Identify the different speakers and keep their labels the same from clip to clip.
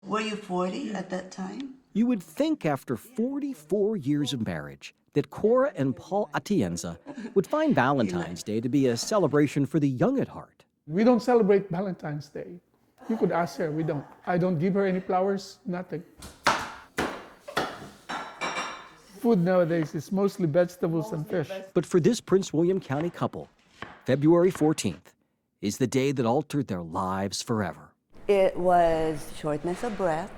Speaker 1: Were you 40 at that time?
Speaker 2: You would think after 44 years of marriage that Cora and Paul Atienza would find Valentine's Day to be a celebration for the young at heart.
Speaker 3: We don't celebrate Valentine's Day. You could ask her, we don't. I don't give her any flowers, nothing. Food nowadays is mostly vegetables and fish.
Speaker 2: But for this Prince William County couple, February 14th is the day that altered their lives forever.
Speaker 1: It was shortness of breath.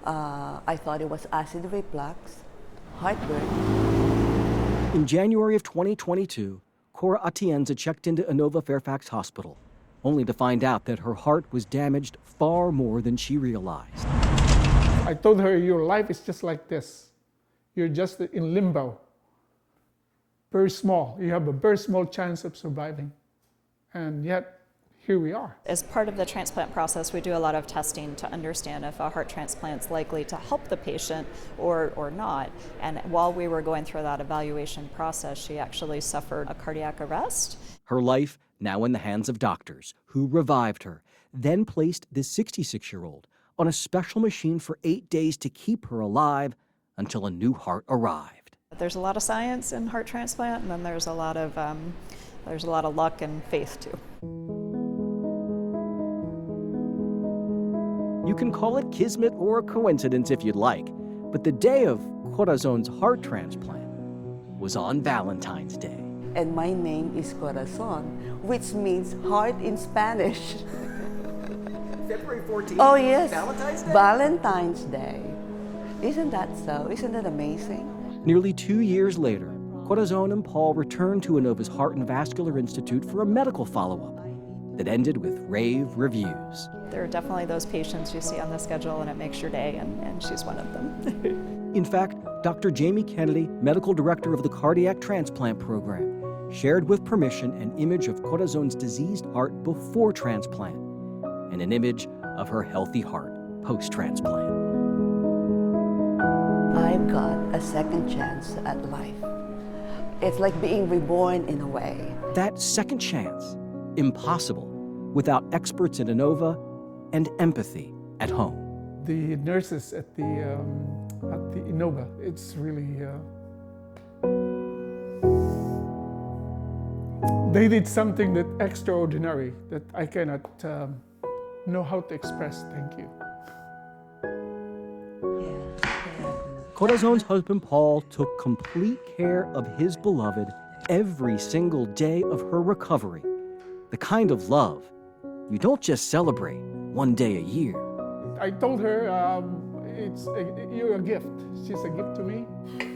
Speaker 1: I thought it was acid reflux, heartburn.
Speaker 2: In January of 2022, Cora Atienza checked into Inova Fairfax Hospital, only to find out that her heart was damaged far more than she realized.
Speaker 3: I told her, your life is just like this. You're just in limbo. Very small. You have a very small chance of surviving. And yet, here we are.
Speaker 4: As part of the transplant process, we do a lot of testing to understand if a heart transplant's likely to help the patient or not. And while we were going through that evaluation process, she actually suffered a cardiac arrest.
Speaker 2: Her life now in the hands of doctors who revived her, then placed this 66-year-old on a special machine for 8 days to keep her alive until a new heart arrived.
Speaker 4: There's a lot of science in heart transplant, and then there's a lot of luck and faith too.
Speaker 2: You can call it kismet or a coincidence if you'd like, but the day of Corazon's heart transplant was on Valentine's Day.
Speaker 1: And my name is Corazon, which means heart in Spanish.
Speaker 2: February 14th?
Speaker 1: Oh yes,
Speaker 2: Valentine's Day?
Speaker 1: Valentine's Day. Isn't that so? Isn't that amazing?
Speaker 2: Nearly 2 years later, Corazon and Paul returned to Inova's Heart and Vascular Institute for a medical follow-up that ended with rave reviews.
Speaker 4: There are definitely those patients you see on the schedule and it makes your day, and she's one of them.
Speaker 2: In fact, Dr. Jamie Kennedy, medical director of the cardiac transplant program, shared with permission an image of Corazon's diseased heart before transplant and an image of her healthy heart post-transplant.
Speaker 1: I've got a second chance at life. It's like being reborn in a way.
Speaker 2: That second chance, impossible without experts at Inova and empathy at home.
Speaker 3: The nurses at the Inova, it's really, they did something that extraordinary that I cannot know how to express. Thank you.
Speaker 2: Corazon's husband Paul took complete care of his beloved every single day of her recovery. The kind of love you don't just celebrate one day a year.
Speaker 3: I told her, you're a gift. She's a gift to me.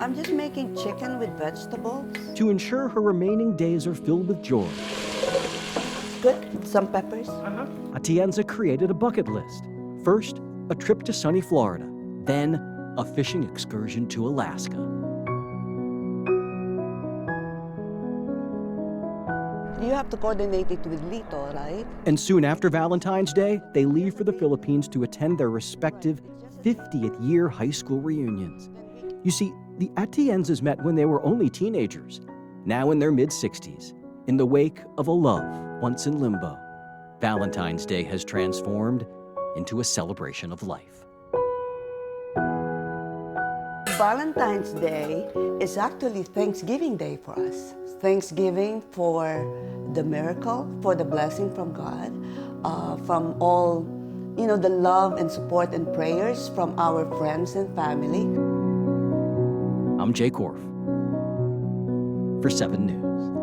Speaker 1: I'm just making chicken with vegetables.
Speaker 2: To ensure her remaining days are filled with joy,
Speaker 1: Good, some peppers.
Speaker 2: Atienza created a bucket list. First, a trip to sunny Florida, then a fishing excursion to Alaska.
Speaker 1: You have to coordinate it with Lito, right?
Speaker 2: And soon after Valentine's Day, they leave for the Philippines to attend their respective 50th year high school reunions. You see, the Atienzas met when they were only teenagers, now in their mid-60s, in the wake of a love once in limbo. Valentine's Day has transformed into a celebration of life.
Speaker 1: Valentine's Day is actually Thanksgiving Day for us. Thanksgiving for the miracle, for the blessing from God, from all, the love and support and prayers from our friends and family.
Speaker 2: I'm Jay Korf for 7 News.